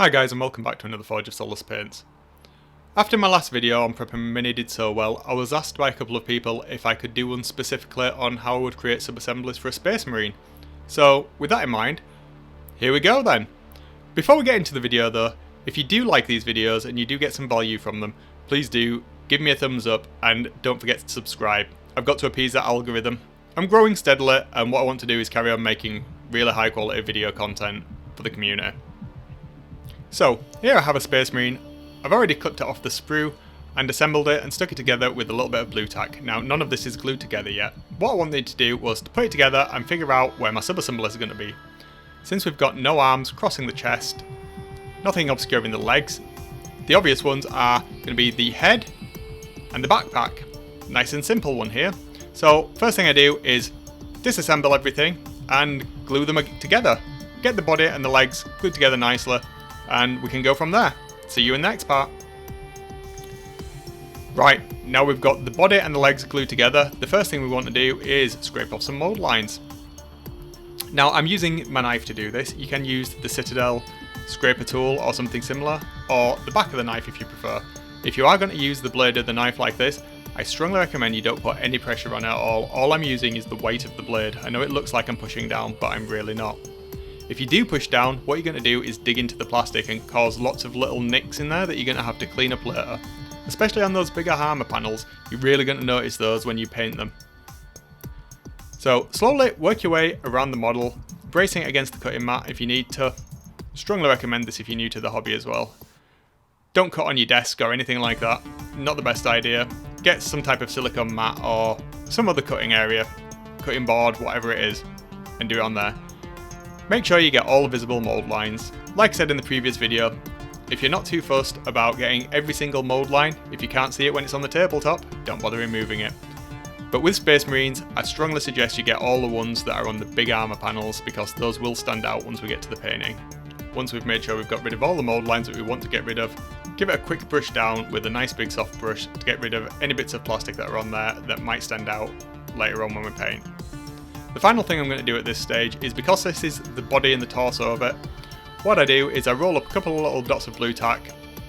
Hi guys and welcome back to another Forge of Soulless Paints. After my last video on prepping Mini did so well, I was asked by a couple of people if I could do one specifically on how I would create sub-assemblies for a Space Marine. So with that in mind, here we go then. Before we get into the video though, if you do like these videos and you do get some value from them, please do give me a thumbs up and don't forget to subscribe. I've got to appease that algorithm. I'm growing steadily and what I want to do is carry on making really high quality video content for the community. So, here I have a Space Marine. I've already cut it off the sprue and assembled it and stuck it together with a little bit of blue tack. Now, none of this is glued together yet. What I wanted to do was to put it together and figure out where my sub-assemblies are going to be. Since we've got no arms crossing the chest, nothing obscuring the legs, the obvious ones are going to be the head and the backpack. Nice and simple one here. So, first thing I do is disassemble everything and glue them together. Get the body and the legs glued together nicely. And we can go from there. See you in the next part. Right, now we've got the body and the legs glued together, the first thing we want to do is scrape off some mold lines. Now I'm using my knife to do this. You can use the Citadel scraper tool or something similar, or the back of the knife if you prefer. If you are going to use the blade of the knife like this, I strongly recommend you don't put any pressure on it at all. All I'm using is the weight of the blade. I know it looks like I'm pushing down, but I'm really not. If you do push down, what you're going to do is dig into the plastic and cause lots of little nicks in there that you're going to have to clean up later. Especially on those bigger armor panels, you're really going to notice those when you paint them. So slowly work your way around the model, bracing it against the cutting mat if you need to. Strongly recommend this if you're new to the hobby as well. Don't cut on your desk or anything like that, not the best idea. Get some type of silicone mat or some other cutting area, cutting board, whatever it is, and do it on there. Make sure you get all the visible mold lines. Like I said in the previous video, if you're not too fussed about getting every single mold line, if you can't see it when it's on the tabletop, don't bother removing it. But with Space Marines, I strongly suggest you get all the ones that are on the big armor panels because those will stand out once we get to the painting. Once we've made sure we've got rid of all the mold lines that we want to get rid of, give it a quick brush down with a nice big soft brush to get rid of any bits of plastic that are on there that might stand out later on when we paint. The final thing I'm going to do at this stage is, because this is the body and the torso of it, what I do is I roll up a couple of little dots of blue tack,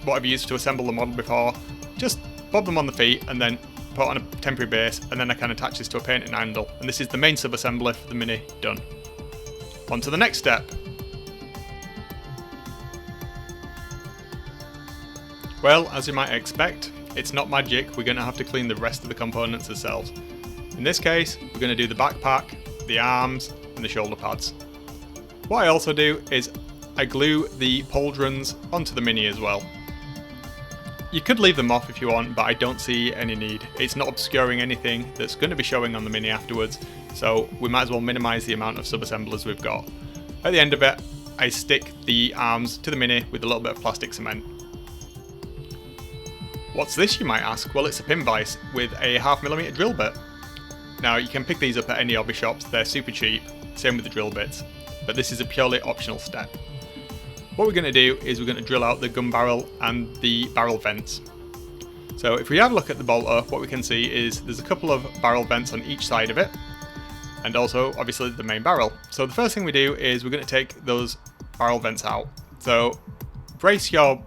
what I've used to assemble the model before, just bob them on the feet and then put on a temporary base, and then I can attach this to a painting handle, and this is the main sub-assembly for the Mini done. On to the next step. Well, as you might expect, it's not magic, we're going to have to clean the rest of the components ourselves. In this case, we're going to do the backpack, the arms and the shoulder pads. What I also do is I glue the pauldrons onto the Mini as well. You could leave them off if you want, but I don't see any need. It's not obscuring anything that's going to be showing on the Mini afterwards, so we might as well minimise the amount of sub-assemblers we've got. At the end of it, I stick the arms to the Mini with a little bit of plastic cement. What's this, you might ask? Well, it's a pin vise with a 0.5mm drill bit. Now you can pick these up at any hobby shops, they're super cheap, same with the drill bits, but this is a purely optional step. What we're going to do is we're going to drill out the gun barrel and the barrel vents. So if we have a look at the bolter, what we can see is there's a couple of barrel vents on each side of it, and also obviously the main barrel. So the first thing we do is we're going to take those barrel vents out. So brace your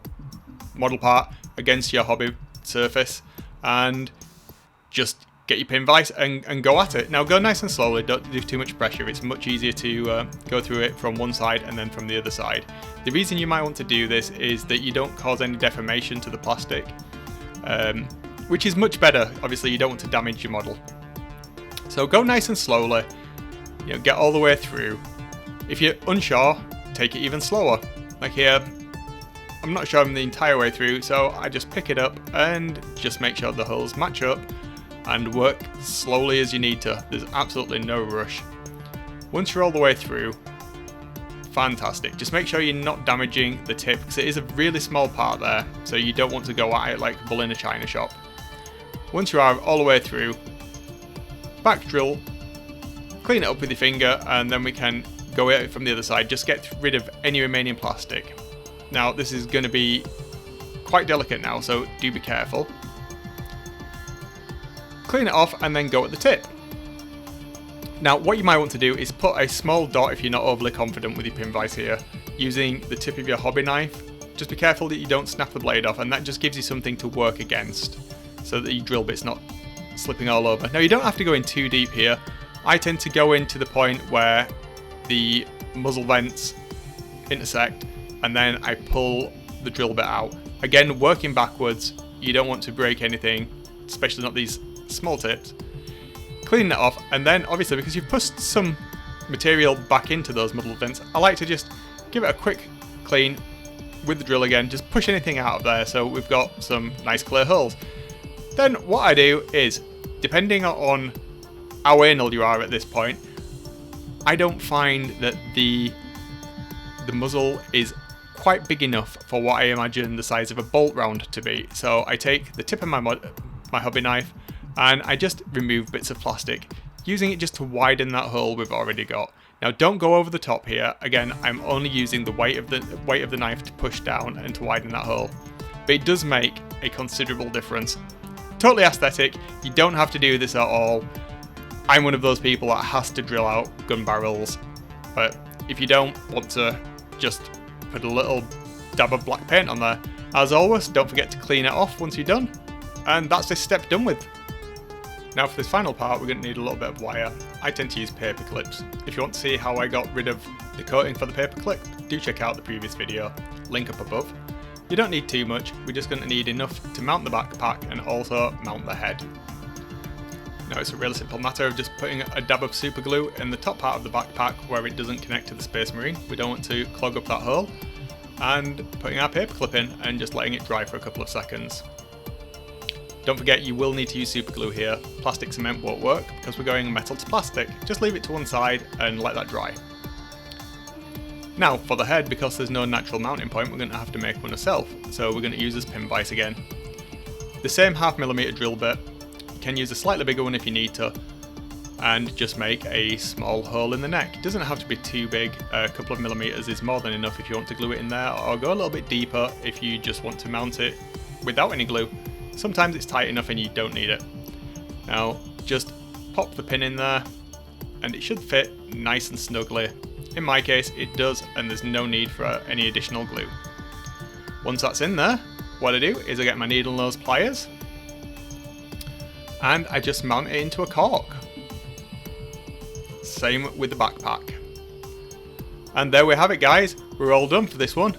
model part against your hobby surface and just get your pin vise and go at it. Now go nice and slowly, don't do too much pressure. It's much easier to go through it from one side and then from the other side. The reason you might want to do this is that you don't cause any deformation to the plastic, which is much better. Obviously you don't want to damage your model. So go nice and slowly, get all the way through. If you're unsure, take it even slower. Like here, I'm not sure I'm the entire way through, so I just pick it up and just make sure the holes match up and work slowly as you need to. There's absolutely no rush. Once you're all the way through, fantastic. Just make sure you're not damaging the tip because it is a really small part there, so you don't want to go at it like a bull in a china shop. Once you are all the way through, back drill, clean it up with your finger, and then we can go at it from the other side. Just get rid of any remaining plastic. Now this is going to be quite delicate now, so do be careful. Clean it off and then go at the tip. Now what you might want to do is put a small dot, if you're not overly confident with your pin vise here, using the tip of your hobby knife just be careful that you don't snap the blade off, and that just gives you something to work against so that your drill bit's not slipping all over. Now you don't have to go in too deep here. I tend to go into the point where the muzzle vents intersect, and then I pull the drill bit out. Again, working backwards, you don't want to break anything, especially not these small tips. Clean that off, and then obviously because you've pushed some material back into those muzzle vents, I like to just give it a quick clean with the drill again, just push anything out of there so we've got some nice clear holes. Then what I do is, depending on how anal you are at this point, I don't find that the muzzle is quite big enough for what I imagine the size of a bolt round to be. So I take the tip of my hobby knife and I just remove bits of plastic, using it just to widen that hole we've already got. Now don't go over the top here. Again, I'm only using the weight of the knife to push down and to widen that hole. But it does make a considerable difference. Totally aesthetic, you don't have to do this at all. I'm one of those people that has to drill out gun barrels, but if you don't want to, just put a little dab of black paint on there. As always, don't forget to clean it off once you're done, and that's this step done with. Now for this final part, we're going to need a little bit of wire. I tend to use paper clips. If you want to see how I got rid of the coating for the paper clip, do check out the previous video, link up above. You don't need too much, we're just going to need enough to mount the backpack and also mount the head. Now it's a really simple matter of just putting a dab of super glue in the top part of the backpack where it doesn't connect to the Space Marine. We don't want to clog up that hole. And putting our paper clip in and just letting it dry for a couple of seconds. Don't forget you will need to use super glue here. Plastic cement won't work because we're going metal to plastic. Just leave it to one side and let that dry. Now for the head, because there's no natural mounting point, we're going to have to make one ourselves. So we're going to use this pin vise again. The same 0.5mm drill bit. You can use a slightly bigger one if you need to, and just make a small hole in the neck. It doesn't have to be too big, a couple of millimeters is more than enough if you want to glue it in there, or go a little bit deeper if you just want to mount it without any glue. Sometimes it's tight enough and you don't need it. Now just pop the pin in there and it should fit nice and snugly. In my case it does, and there's no need for any additional glue. Once that's in there, what I do is I get my needle nose pliers and I just mount it into a cork. Same with the backpack. And there we have it guys, we're all done for this one.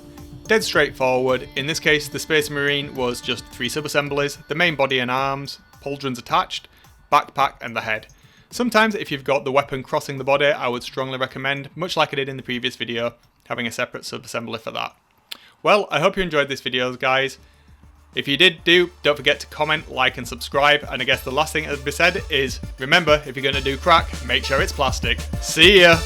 Dead straightforward. In this case the Space Marine was just 3 sub-assemblies, the main body and arms, pauldrons attached, backpack and the head. Sometimes if you've got the weapon crossing the body, I would strongly recommend, much like I did in the previous video, having a separate sub-assembly for that. Well, I hope you enjoyed this video guys. If you did, don't forget to comment, like and subscribe, and I guess the last thing that has to be said is, remember, if you're going to do crack, make sure it's plastic. See ya!